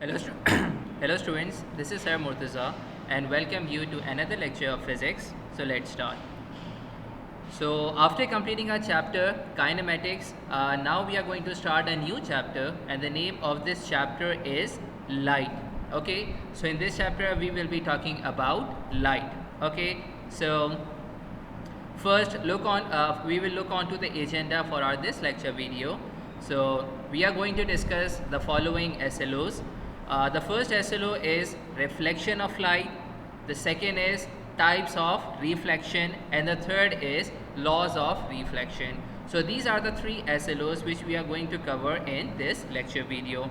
Hello, hello students, this is Sir Murtaza and welcome you to another lecture of physics. So let's start. So after completing our chapter kinematics, now we are going to start a new chapter and the name of this chapter is light. Okay, so in this chapter we will be talking about light. Okay, so first we will look on to the agenda for our this lecture video. So we are going to discuss the following SLOs. The first SLO is reflection of light, the second is types of reflection, and the third is laws of reflection. So these are the three SLOs which we are going to cover in this lecture video.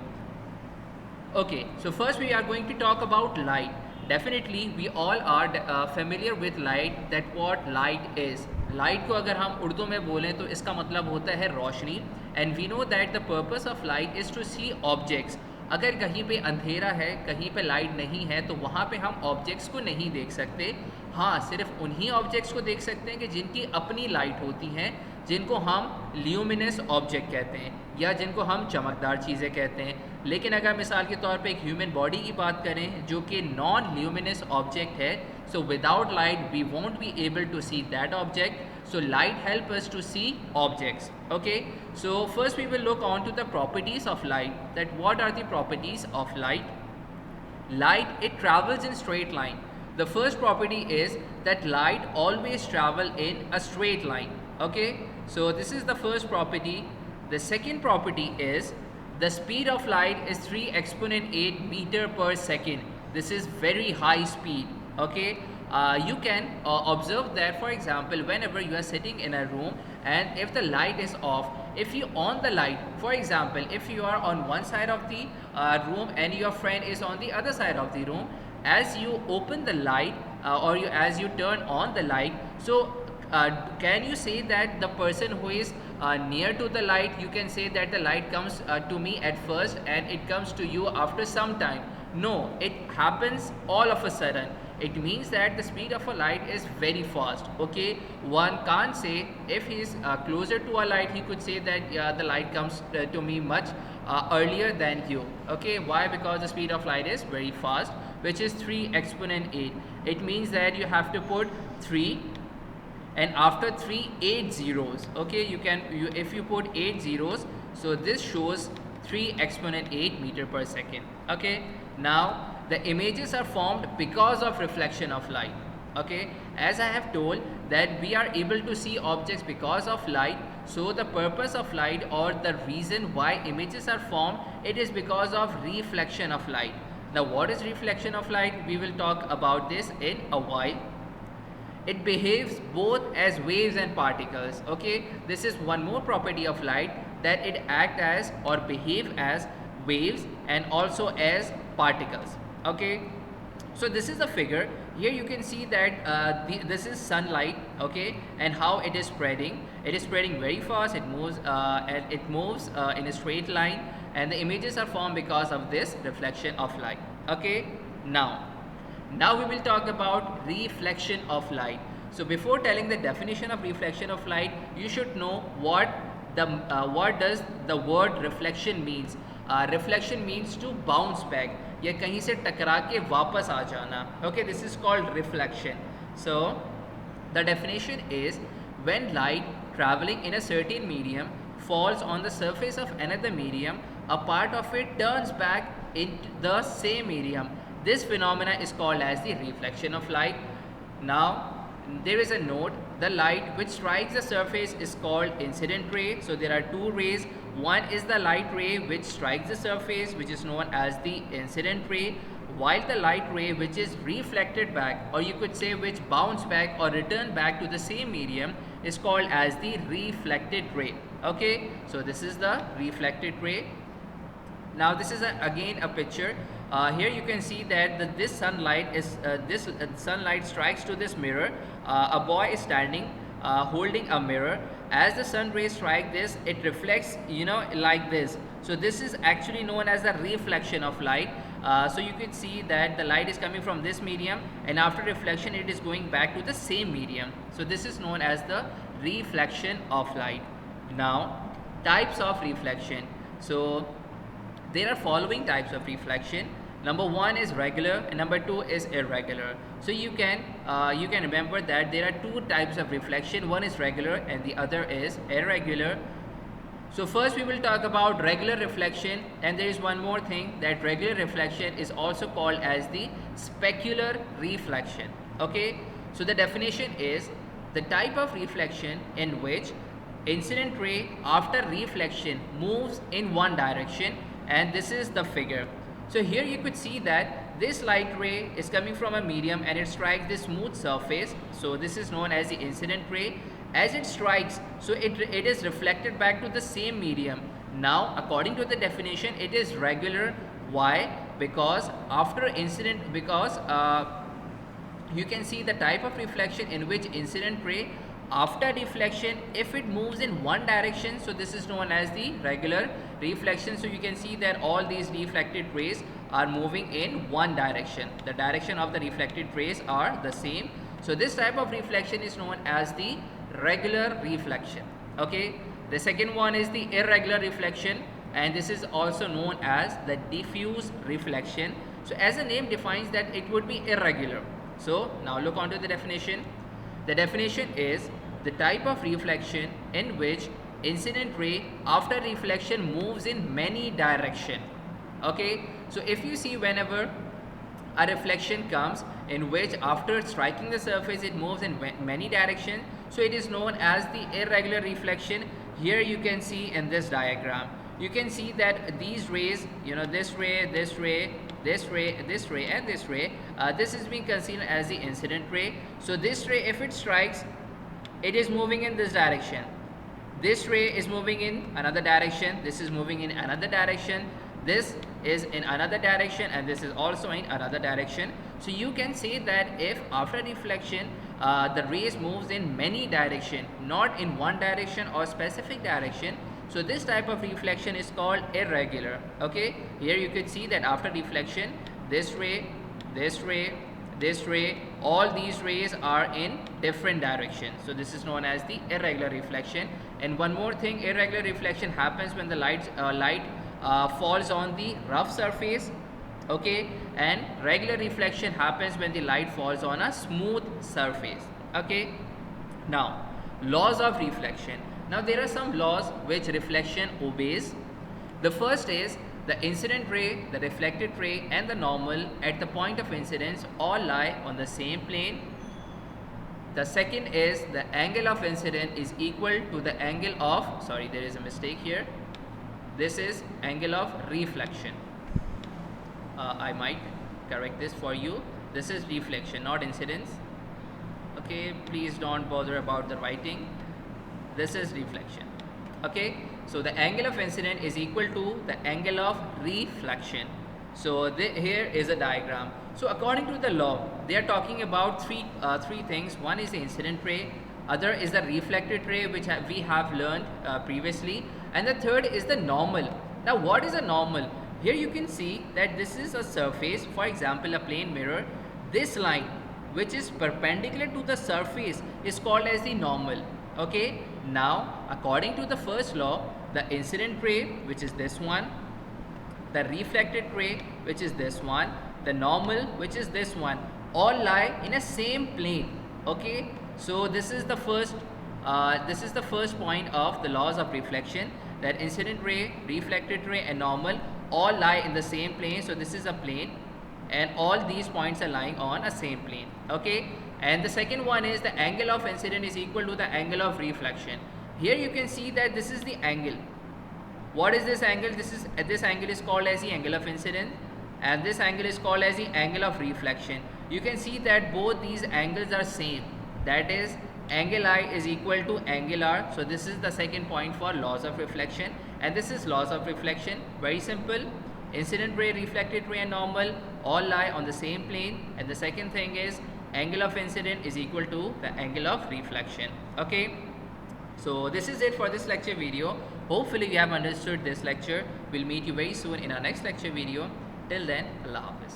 Okay, so first we are going to talk about light. Definitely we all are familiar with light, that what light is. Light को अगर हम उर्दू में बोलें तो इसका मतलब होता है रोशनी, and we know that the purpose of light is to see objects. अगर कहीं पे अंधेरा है, कहीं पे लाइट नहीं है, तो वहाँ पे हम ऑब्जेक्ट्स को नहीं देख सकते. हाँ, सिर्फ उन्हीं ऑब्जेक्ट्स को देख सकते हैं कि जिनकी अपनी लाइट होती हैं, जिनको हम ल्यूमिनस ऑब्जेक्ट कहते हैं या जिनको हम चमकदार चीज़ें कहते हैं. लेकिन अगर मिसाल के तौर पे एक ह्यूमन बॉडी की बात करें जो कि नॉन ल्यूमिनस ऑब्जेक्ट है, so without light we won't be able to see that object. So light help us to see objects. Okay, so first we will look on to the properties of light, that what are the properties of light. Light, it travels in straight line. The first property is that light always travel in a straight line. Okay, so this is the first property. The second property is the speed of light is 3 exponent 8 meter per second. This is very high speed. Okay, you can observe that, for example, whenever you are sitting in a room and if the light is off, if you on the light, for example, if you are on one side of the room and your friend is on the other side of the room, as you open the light as you turn on the light, so can you say that the person who is near to the light, you can say that the light comes to me at first and it comes to you after some time? No, it happens all of a sudden. It means that the speed of a light is very fast. Okay, one can't say if he is closer to a light, he could say that the light comes to me much earlier than you. Okay, why? Because the speed of light is very fast, which is 3 exponent 8. It means that you have to put 3 and after 3 8 zeros. Okay, if you put 8 zeros, so this shows 3 exponent 8 meter per second. Okay, now the images are formed because of reflection of light. Okay, as I have told that we are able to see objects because of light, so the purpose of light or the reason why images are formed, it is because of reflection of light. Now what is reflection of light? We will talk about this in a while. It behaves both as waves and particles. Okay, this is one more property of light, that it act as or behave as waves and also as particles. Okay, so this is the figure. Here you can see that this is sunlight. Okay, and how it is spreading. It is spreading very fast. It moves in a straight line, and the images are formed because of this reflection of light. Okay, now we will talk about reflection of light. So before telling the definition of reflection of light, you should know what does the word reflection means. Reflection means to bounce back, या कहीं से टकरा के वापस आ जाना. Okay, this is called reflection. So the definition is when light traveling in a certain medium falls on the surface of another medium, a part of it turns back into the same medium. This phenomena is called as the reflection of light. Now there is a note, the light which strikes the surface is called incident ray. So there are two rays. One is the light ray which strikes the surface, which is known as the incident ray, while the light ray which is reflected back, or you could say which bounce back or return back to the same medium, is called as the reflected ray. Okay, so this is the reflected ray. Now this is again a picture. Here you can see that this sunlight strikes to this mirror. A boy is standing holding a mirror. As the sun rays strike this, it reflects, like this. So this is actually known as the reflection of light. So you can see that the light is coming from this medium, and after reflection it is going back to the same medium. So this is known as the reflection of light. Now types of reflection. So there are following types of reflection. Number one is regular and number two is irregular. So you can remember that there are two types of reflection. One is regular and the other is irregular. So first we will talk about regular reflection, and there is one more thing, that regular reflection is also called as the specular reflection. Okay, so the definition is the type of reflection in which incident ray after reflection moves in one direction, and this is the figure. So here you could see that this light ray is coming from a medium and it strikes this smooth surface. So this is known as the incident ray. As it strikes, so it is reflected back to the same medium. Now according to the definition, it is regular. Why? Because after incident, you can see the type of reflection in which incident ray after deflection, if it moves in one direction, so this is known as the regular reflection. So you can see that all these reflected rays are moving in one direction. The direction of the reflected rays are the same. So this type of reflection is known as the regular reflection. Okay, the second one is the irregular reflection, and this is also known as the diffuse reflection. So as the name defines that, it would be irregular. So now look onto the definition. The definition is the type of reflection in which incident ray after reflection moves in many directions. Okay, so if you see, whenever a reflection comes in which after striking the surface it moves in many directions, so it is known as the irregular reflection. Here you can see in this diagram, you can see that these rays, this ray, this ray, this ray, this ray and this ray, this is being considered as the incident ray. So this ray, if it strikes, it is moving in this direction. This ray is moving in another direction, this is moving in another direction, this is in another direction, and this is also in another direction. So you can say that if after reflection the rays moves in many directions, not in one direction or specific direction, so this type of reflection is called irregular. Okay, here you could see that after deflection, this ray, this ray, this ray, all these rays are in different directions. So this is known as the irregular reflection. And one more thing, irregular reflection happens when the light falls on the rough surface. Okay, and regular reflection happens when the light falls on a smooth surface. Okay, now laws of reflection. Now there are some laws which reflection obeys. The first is the incident ray, the reflected ray and the normal at the point of incidence all lie on the same plane. The second is the angle of incidence is equal to the angle of, sorry, there is a mistake here. This is angle of reflection. I might correct this for you. This is reflection, not incidence. Okay, please don't bother about the writing. This is reflection. Okay, so the angle of incidence is equal to the angle of reflection. So here is a diagram. So according to the law, they are talking about three things. One is the incident ray, other is the reflected ray, which we have learned previously, and the third is the normal. Now what is a normal? Here you can see that this is a surface, for example a plane mirror. This line which is perpendicular to the surface is called as the normal. Okay, now according to the first law, the incident ray, which is this one, the reflected ray, which is this one, the normal, which is this one, all lie in a same plane. Okay, so this is the first point of the laws of reflection, that incident ray, reflected ray and normal all lie in the same plane. So this is a plane and all these points are lying on a same plane. Okay, and the second one is the angle of incidence is equal to the angle of reflection. Here you can see that this is the angle. What is this angle? This angle is called as the angle of incidence, and this angle is called as the angle of reflection. You can see that both these angles are same, that is angle I is equal to angle R. So this is the second point for laws of reflection, and this is laws of reflection. Very simple. Incident ray, reflected ray and normal all lie on the same plane, and the second thing is angle of incidence is equal to the angle of reflection. Okay, so this is it for this lecture video. Hopefully you have understood this lecture. We'll meet you very soon in our next lecture video. Till then, Allah Hafiz.